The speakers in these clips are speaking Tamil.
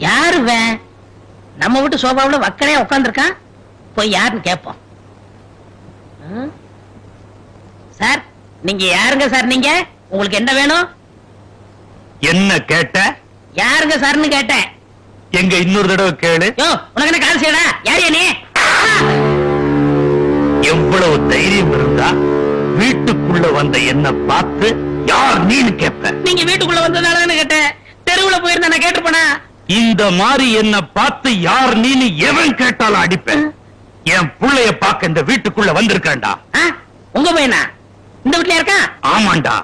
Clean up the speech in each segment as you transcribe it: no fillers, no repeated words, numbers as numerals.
யாரு நம்ம வீட்டு சோபாவுல வக்கனையா உட்காந்துருக்கான். போய் யாருன்னு கேட்போம். சார் நீங்க யாருங்க சார்? நீங்க உங்களுக்கு என்ன வேணும்? என்ன கேட்ட? யாருங்க சார்னு கேட்டேன். எங்க இன்னொரு தடவை கேளு. உனக்கு என்ன கால் செய்யடா? யாரு நீ? எவ்வளவு தைரியம் இருந்தா வீட்டுக்குள்ள வந்த என்ன பார்த்து யார் நீன்னு கேட்ப? நீங்க வீட்டுக்குள்ள வந்ததால கேட்டேன். தெருவுல போயிருந்தா நான் கேட்டுப்பேனா? இந்த மாதிரி என்ன பார்த்து யார் நீன்னு எவன் கேட்டாலும் அடிப்பேன். என் புள்ளைய பார்க்க இந்த வீட்டுக்குள்ள வந்திருக்கேன்டா. உங்க பையனா? இந்த வீட்டுல இருக்கான்? ஆமாண்டா.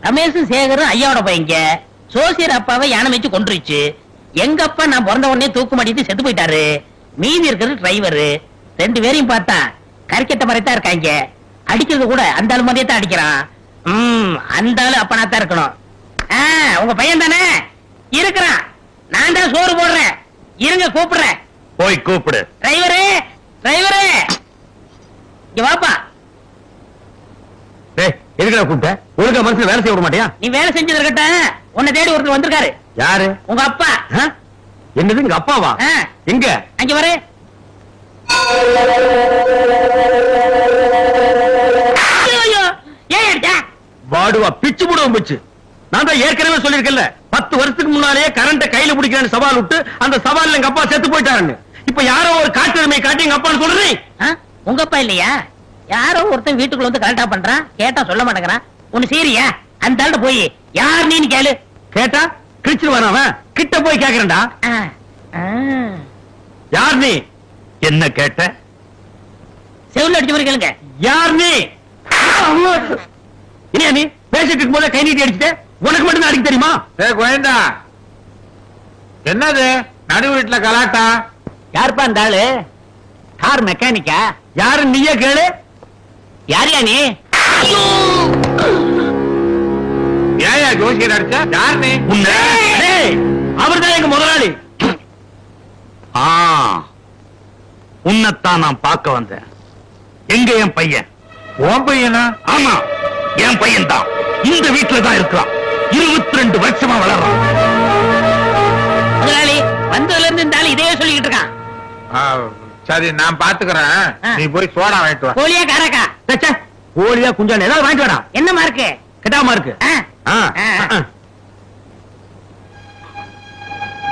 ரமேஷும் சேகரும் ஐயாவோட பையங்க. சோசியர் அப்பாவை யானை வச்சு கொண்டுருச்சு. எங்க அப்பா நான் பிறந்த உடனே தூக்கு மாட்டிட்டு செத்து போயிட்டாரு. மீதி இருக்கிறது டிரைவரு. 2 பேரையும் பார்த்தா கறிக்கட்ட மாதிரிதான் இருக்காங்க. அடிக்கிறது கூட அந்த ஆளு மாதிரியே தான் அடிக்கிறான். அந்த ஆளு அப்பனா தான் இருக்கணும். உங்க பையன் தானே? இருக்கிறான். நான் தான் சோறு போடுறேன். இருங்க கூப்பிடுறேன். போய் கூப்பிடு. டிரைவரு டிரைவரு இங்க வாப்பா. எதுக்குடா கூப்பிட்ட? ஒழுங்கா மனசுல வேலை செய்ய விட மாட்டியா? நீ வேலை செஞ்சது இருக்கட்டும். உன்னை தேடி ஒருத்தர் வந்திருக்காரு. யாரு? உங்க அப்பா. என்னது எங்க அப்பாவா? எங்க? அங்க வர. வாடுவா பிச்சு போடுவோம் பிச்சு. நான் தான் ஏற்கனவே சொல்லிருக்கேன்ல, 10 வருஷத்துக்கு முன்னாலேயே கரண்ட கையில பிடிக்கிறேன்னு சவால் விட்டு அந்த சவால்ல எங்க அப்பா செத்து போயிட்டாருன்னு. இப்ப யாரோ ஒரு காட்டுரிமை காட்டி எங்க அப்பான்னு சொல்றேன். உங்க அப்பா இல்லையா? யாரோ ஒருத்தன் வீட்டுக்குள்ள வந்து கரெக்டா பண்றான். கேட்டா சொல்ல மாட்டேங்கிறான். ஒண்ணு சரியா? அந்த ஆள்கிட்ட போய் யார் நீன்னு கேளு. கேட்டா கிழிச்சு வராவன். கிட்ட போய் கேக்குறேன்டா. யார் நீ? என்ன கேட்ட? செவுல அடிச்ச மாதிரி கேளுங்க. யார் நீ? இனியா நீ பேசிட்டு இருக்கும் போதே கை நீட்டி அடிச்சுட்டு உனக்கு மட்டும் தான் அடிக்க தெரியுமா? கோயந்தா என்னது நடு வீட்டுல கலாட்டா? யாருப்பா அந்த ஆளு? கார் மெக்கானிக்கா? யாரு நீயே கேளு. யாரியா நீ? ஏயா ஜோசியர் அடிச்ச? யார் நீ? அவர்தான் எங்க முதலாளி. உன்னைத்தான் நான் பார்க்க வந்தேன். எங்க என் பையன்? உன் பையனா? ஆமா என் பையன் தான். இந்த வீட்டுல தான் இருக்கிறான். 22 வருஷமா வளர்றான். முதலாளி வந்ததுல இருந்து இந்த ஆளு இதையே சொல்லிக்கிட்டு இருக்கான். சரி நான் பாத்துக்கிறேன். நீ போய் சோடா வாங்கிட்டு வா. கோழியா காராக்கா? கோழியா குஞ்சான ஏதாவது வாங்கிட்டு வாடா. என்ன மார்க்கு? கெட்டாம இருக்கு.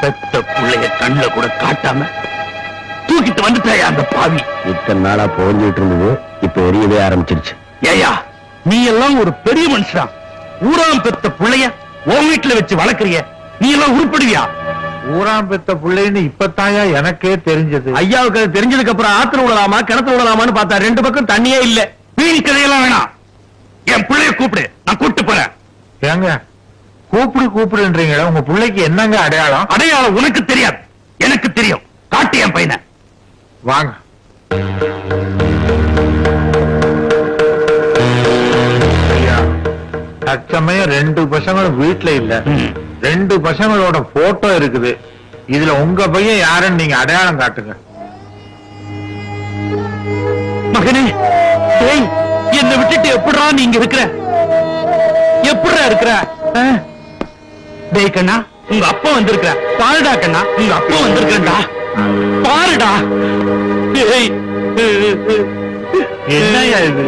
பெத்த புள்ளைய கண்ணுல கூட காட்டாம தூக்கிட்டு வந்துட்டாயா அந்த பாவி. இத்தனை நாளா போஞ்சிட்டு இருந்தது இப்ப எரியவே ஆரம்பிச்சிருச்சு. ஏயா நீ எல்லாம் ஒரு பெரிய மனுஷனா? ஊராம் பெத்த புள்ளைய உன் வீட்டுல வச்சு வளர்க்கறிய. நீ எல்லாம் உருப்படுவியா? ஊராம் பெத்த பிள்ளைன்னு இப்பத்தாயா எனக்கே தெரிஞ்சது. ஐயாவுக்கு அது தெரிஞ்சதுக்கு அப்புறம் ஆத்துல விடலாமா கிணத்துல விடலாமான்னு பார்த்தா 2 பக்கம் தண்ணியே இல்ல. வீண் கதையெல்லாம் வேணாம். என் பிள்ளைய கூப்பிடு, நான் கூப்பிட்டு போறேன். ஏங்க கூப்பிடுன்றீங்களா? உங்க பிள்ளைக்கு என்னங்க அடையாளம்? அடையாளம் உனக்கு தெரியாது, எனக்கு தெரியும். காட்டு என் பையனை. வாங்க. தற்சமயம் 2 பசங்களும் வீட்டுல இல்ல. 2 பசங்களோட போட்டோ இருக்குது. இதுல உங்க பையன் யாருன்னு நீங்க அடையாளம் காட்டுங்க. மகனே என்னை விட்டுட்டு எப்படா நீங்க இருக்கிற? எப்படா இருக்கிற? டேய் கண்ணா உங்க அப்பா வந்திருக்கிற. பாருடா கண்ணா உங்க அப்பா வந்திருக்கா. பாருடா. என்னையா இது?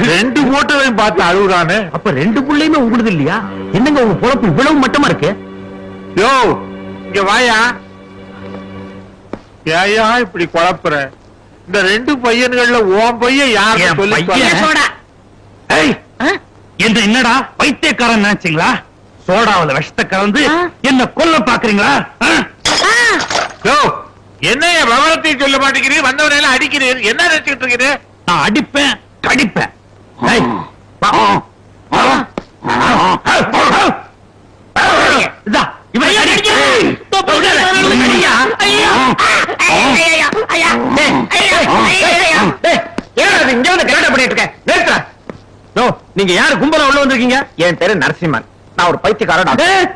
2 போட்டோவையும் பார்த்து அழுகுறானு. அப்ப 2 புள்ளையுமே உங்களுது இல்லையா? என்னங்க உங்க பொழப்பு இவ்வளவு மட்டமா இருக்கு? யோ இங்க வாயா. ஏயா இப்படி குழப்புற? இந்த 2 பையன்கள்ல உன் பையன் யாரு சொல்லி என்று என்னடா பைத்தியக்காரன் நினைச்சீங்களா? சோடாவில் விஷத்தை கலந்து என்ன கொல்ல பாக்குறீங்களா? என்னைய விவரத்தையும் சொல்ல மாட்டேங்கிறீங்க. வந்தவனையெல்லாம் அடிக்கிறீர். என்ன நினைச்சுட்டு இருக்கிறீங்க? நான் அடிப்பேன் கடிப்பேன். நீங்க யாரு கும்பல உள்ள வந்திருக்கீங்க? என் பேரு நரசிம்மன். நான் ஒரு பைத்தியக்கார டாக்டர்.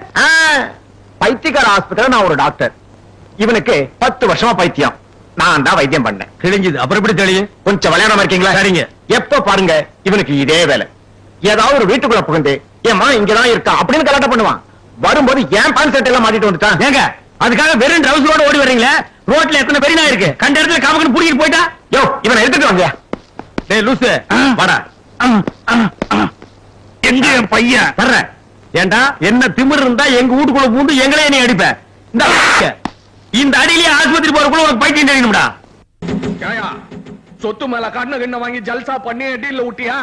பைத்தியக்கார ஆஸ்பத்திரியில நான் ஒரு டாக்டர். இவனுக்கு 10 வருஷமா பைத்தியம். நான் தான் வைத்தியம் பண்ணேன். கிழிஞ்சது. அப்புறம் எப்படி தெரியும்? கொஞ்சம் விளையாடாம இருக்கீங்களா? சரிங்க. எப்ப பாருங்க இவனுக்கு இதே வேலை. ஏதாவது ஒரு வீட்டுக்குள்ள புகுந்து ஏமா இங்கதான் இருக்கா அப்படின்னு கலாட்டம் பண்ணுவான். வரும்போது ஏன் பேண்ட் சட்டை எல்லாம் மாட்டிட்டு வந்துட்டான். ஏங்க அதுக்காக வெறும் ட்ரவுசரோட ஓடி வர்றீங்களே? ரோட்ல எத்தனை பெரிய நாய் இருக்கு, கண்ட இடத்துல காமக்கன்னு புடிக்கிட்டு போயிட்டா. யோ இவனை எடுத்துட்டு வாங்க. டேய் லூசு வாடா. எங்க என் பையன் வர்ற? ஏண்டா என்ன திமிரு இருந்தா எங்க வீட்டுக்குள்ள பூந்து எங்களே நீ அடிப்ப. இந்த அடியிலேயே ஆஸ்பத்திரி போறதுக்குள்ள உனக்கு பைத்தியம் தெரியணும்டா. சொத்து மேல கண்ண கண்ண வாங்கி ஜல்சா பண்ணி டீல்ல ஊட்டியா?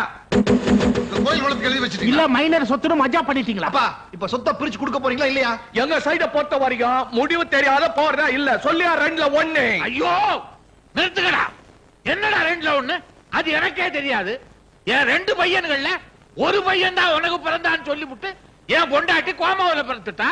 கோயில் வளத்துக்கு எழுதி வச்சிட்டீங்க. இல்ல மைனர் சொத்துன்னு மஜா பண்ணிட்டீங்களா? அப்பா இப்ப சொத்தை பிரிச்சு கொடுக்க போறீங்களா இல்லையா? எங்க சைட பொறுத்த வரைக்கும் முடிவு தெரியாத போறதா இல்ல. சொல்லியா 2ல 1. ஐயோ நிறுத்துக்கடா. என்னடா 2ல 1? அது எனக்கே தெரியாது. என் 2 பையன்கள்ல ஒரு பையன் தான் உனக்கு பிறந்தான்னு சொல்லிவிட்டு என் பொண்டாட்டி கோமாவில பிறந்துட்டா.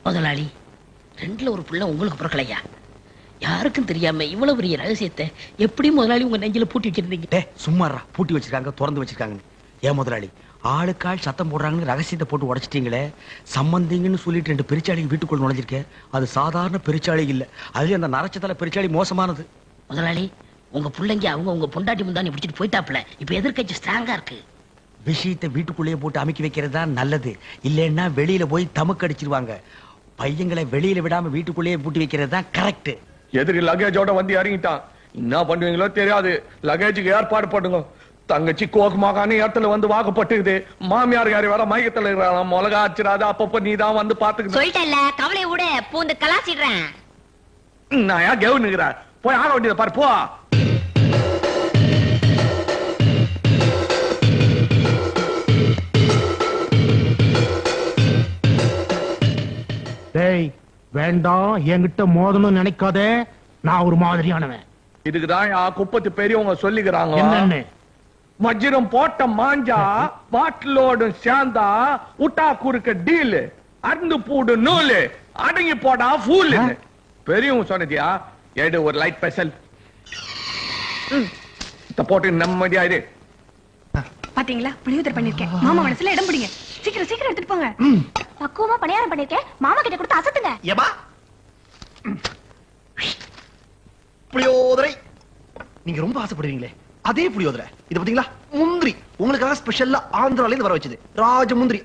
முதலாளி 2ல ஒரு புள்ள உங்களுக்கு பிறக்கலையா? யாருக்கும் தெரியாம இவ்வளவு பெரிய ரகசியத்தை எப்படி முதலாளி உங்க நெஞ்சில பூட்டி வச்சிருந்தீங்க? சும்மாறா பூட்டி வச்சிருக்காங்க திறந்து வச்சிருக்காங்க. ஏன் முதலாளி ஆளுக்காள் சத்தம் போடுறாங்கன்னு ரகசியத்தை போட்டு உடைச்சிட்டீங்களே. சம்பந்திங்கன்னு சொல்லிட்டு 2 பெருச்சாளி வீட்டுக்குள்ள நுழைஞ்சிருக்கேன். அது சாதாரண பெருச்சாளி இல்ல, அதுல அந்த நரச்சத்தல பெருச்சாளி மோசமானது. முதலாளி உங்க பிள்ளைங்க உங்க பொண்டாட்டி முந்தானி பிடிச்சிட்டு போயிட்டாப்ல. இப்ப எதிர்க்கட்சி ஸ்ட்ராங்கா இருக்கு. விஷயத்தை வீட்டுக்குள்ளேயே போட்டு அமைக்கி வைக்கிறது தான் நல்லது. இல்லைன்னா வெளியில போய் தமக்கு அடிச்சிருவாங்க. பையங்களை வெளியில விடாம வீட்டுக்குள்ளேயே பூட்டி வைக்கிறது தான் கரெக்ட். எதிரி லகேஜோட வந்து இறங்கிட்டான். என்ன பண்ணுவீங்களோ தெரியாது. லகேஜுக்கு ஏற்பாடு பண்ணுங்க. தங்கச்சி கோகமாகான இடத்துல வந்து வாக்கப்பட்டுக்குது. மாமியார் யாரு வேற மயக்கத்துல இருக்கிறாங்க. மிளகா ஆச்சிராத அப்பப்ப நீ தான் வந்து பாத்துக்க. சொல்லிட்டல கவலைய விட பூந்து கலாச்சிடுறேன். நான் ஏன் கெவுனுங்கிறார் போய் ஆக வேண்டியதை பாரு போ. டேய் வேண்டாம், என்கிட்ட மோதணும் நினைக்காதே. நான் ஒரு மாதிரியானவன். இதுக்குதான் குப்பத்து பெரியவங்க சொல்லிக்கிறாங்க. என்னன்னு? மஜ்ரம் போட்ட மாஞ்சா பாட்டிலோடு சேர்ந்தா உட்டா குறுக்க டீல் அருந்து பூடு நூலு அடங்கி போடா ஃபூல். பெரியவங்க சொன்னதியா? எடு ஒரு லைட் ஸ்பெஷல் போட்டு நிம்மதியா இரு. பாத்தீங்களா புளியோதரை பண்ணிருக்கேன். மாமா மனசுல இடம் பிடிங்க. சீக்கிரம் சீக்கிரம் எடுத்துட்டு போங்க. பக்குவமா பணியாரம் பண்ணிருக்கேன். மாமா கிட்ட கொடுத்து அசத்துங்க. ஏபா புளியோதரை நீங்க ரொம்ப ஆசைப்படுவீங்களே அதே புளியோதரை. இது பாத்தீங்களா முந்திரி உங்களுக்காக ஸ்பெஷல்லா ஆந்திரால இருந்து வர வச்சது. ராஜ முந்திரி.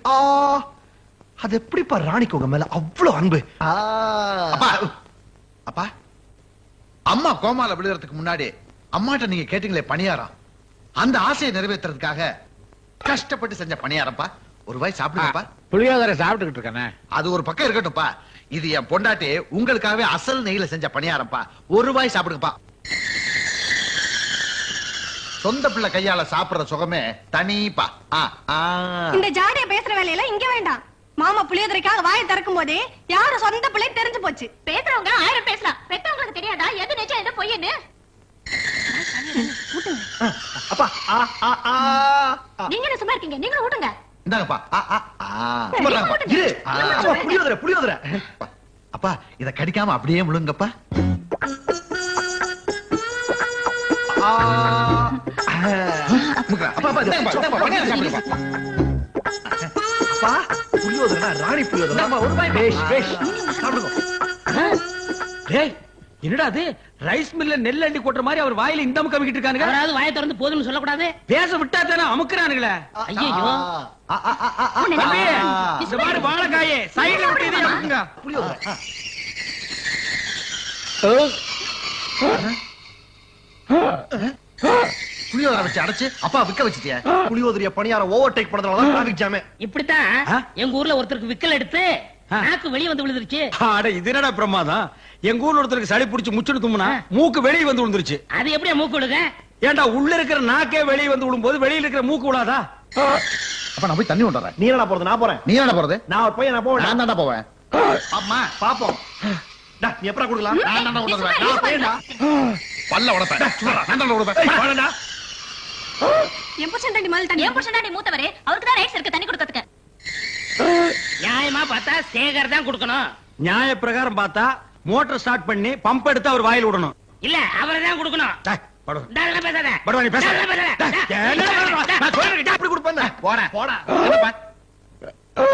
அது எப்படிப்பா ராணிக்கு உங்க மேல அவ்வளவு அன்பு? அப்பா அப்பா அம்மா கோமால விழுறதுக்கு முன்னாடி அம்மாட்ட நீங்க கேட்டீங்களே பணியாரம், அந்த ஆசையை நிறைவேற்றுறதுக்காக கஷ்டப்பட்டு செஞ்ச பணியாரம்ப்பா. ஒரு வாய் சாப்பிடுங்கப்பா. புளியோதரை சாப்பிட்டுக்கிட்டு இருக்கானே. அது ஒரு பக்கம் இருக்கட்டும்ப்பா. இது என் பொண்டாட்டி உங்களுக்காகவே அசல் நெய்ல செஞ்ச பணியாரம்ப்பா. ஒரு வாய் சாப்பிடுங்கப்பா. சொந்த பிள்ளை கையால சாப்பிடுற சுகமே தனிப்பா. இந்த ஜாடிய பேசுற வேலையெல்லாம் இங்க வேண்டாம். மாமா புளியோதரைக்காக வாயை திறக்கும் போதே யாரும் சொந்த பிள்ளை தெரிஞ்சு போச்சு. பேசுறவங்க 1000 பேசலாம். பெத்தவங்களுக்கு தெரியாதா எது நிஜம் எது பொய்ன்னு? அப்பா நீங்க என்ன சும்மா இருக்கீங்க? நீங்களும் ஊட்டுங்க. இந்தாங்கப்பா. இரு. புளியோதரை புளியோதரை. அப்பா இத கடிக்காம அப்படியே முழுங்கப்பா. புளியோதரை ராணி புளியோதரை. என்னடா அது ரைஸ் மில்ல நெல் அள்ளி கொட்டுற மாதிரி அவர் வாயில இந்த அமுக்க அமைக்கிட்டு இருக்கானுங்க. யாராவது வாயை திறந்து போதும்னு சொல்லக்கூடாது. பேச விட்டா தானே அமுக்குறானுங்களே. ஐயோ தம்பி, இந்த மாதிரி வாழைக்காயே சைடுல விட்டு இதை அமுக்குங்க. புளியோதரை புளியோதரை வச்சு அடைச்சு அப்பா விக்க வச்சுட்டியா? புளியோதரைய பணியாரம் ஓவர் டேக் பண்ணதுனாலதான் டிராபிக் ஜாமே. இப்படித்தான் எங்க ஊர்ல ஒருத்தருக்கு விக்கல் எடுத்து நாக்கு வெளியே வந்து விழுந்துருச்சு. அட இது என்னடா பிரமாதம். எங்க ஊர்ல ஒருத்தருக்கு சளி பிடிச்சு முச்சுன்னு தும்முனா மூக்கு வெளியே வந்து விழுந்துருச்சு. அது எப்படியா மூக்கு விழுக? ஏண்டா உள்ள இருக்கிற நாக்கே வெளியே வந்து விழும்போது வெளியில இருக்கிற மூக்கு விழாதா? அப்ப நான் போய் தண்ணி கொண்டு வரேன். நீ என்ன போறது? நான் போறேன். நீ என்ன போறது? நான் ஒரு பையன். நான் போவேன். நான் தான்டா போவேன். அம்மா பாப்போம். நீ எப்படா கொடுக்கலாம்? நான் தான்டா கொண்டு வருவேன். நான் போயிடா. பல்ல உடைப்பேன். நான் தான்டா உடைப்பேன். வாடா. என் புருஷன் தாண்டி முதல் தண்ணி. என் புருஷன் தாண்டி மூத்தவரே. அவருக்கு தான் ரைட்ஸ் இருக்கு தண்ணி கொடுக்கிறதுக்கு. நியாயமா பார்த்தா சேகர் தான் கொடுக்கணும். நியாய பிரகாரம் பார்த்தா மோட்டார் ஸ்டார்ட் பண்ணி பம்ப் எடுத்து அவர் வாயில் விடணும். இல்ல அவரை தான் கொடுக்கணும். டேய், பேசாத. படுவானி பேச டேய், பேசாத. நான் சொல்றேன் அப்படி கொடுப்பேன் போடா. போடா என்னப்பா?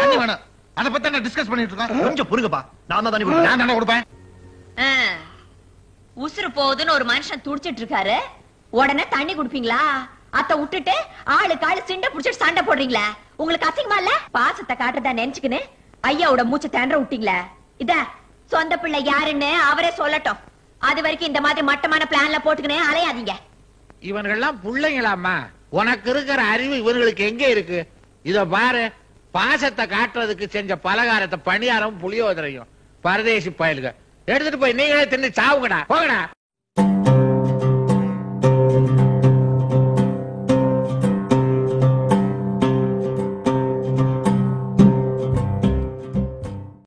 தண்ணி வேணும். அதை பத்தி நான் டிஸ்கஸ் பண்ணிட்டு இருக்கோம். கொஞ்சம் பொறுங்கப்பா நான் தான் தண்ணி கொடுப்பேன் நான் தானே கொடுப்பேன். உசுறு போகுதுன்னு ஒரு மனுஷன் துடிச்சிட்டு இருக்காரு, உடனே தண்ணி குடுப்பீங்களா? அத விட்டுட்டு ஆளுக்கு ஆளு சிண்ட புடிச்சிட்டு சண்டை போடுறீங்களா? உங்களுக்கு அசிங்கமா இல்ல? பாசத்தை காட்டுறதா நினைச்சுக்கின்னு ஐயாவோட மூச்சை திணற விட்டீங்களா? இத சொந்த பிள்ளை யாருன்னு அவரே சொல்லட்டும். அது வரைக்கும் இந்த மாதிரி மட்டமான பிளான்ல போட்டுக்கினே அலையாதீங்க. இவன்கள்லாம் பிள்ளைங்களாம்மா. உனக்கு இருக்கிற அறிவு இவங்களுக்கு எங்க இருக்கு? இத பாரு, பாசத்தை காட்டுறதுக்கு செஞ்ச பலகாரத்தை பணியாரம் புளியோதரையும் பரதேசி பயலுங்க எடுத்துட்டு போய் நீங்களே தின்னு சாவுங்கடா, போங்கடா.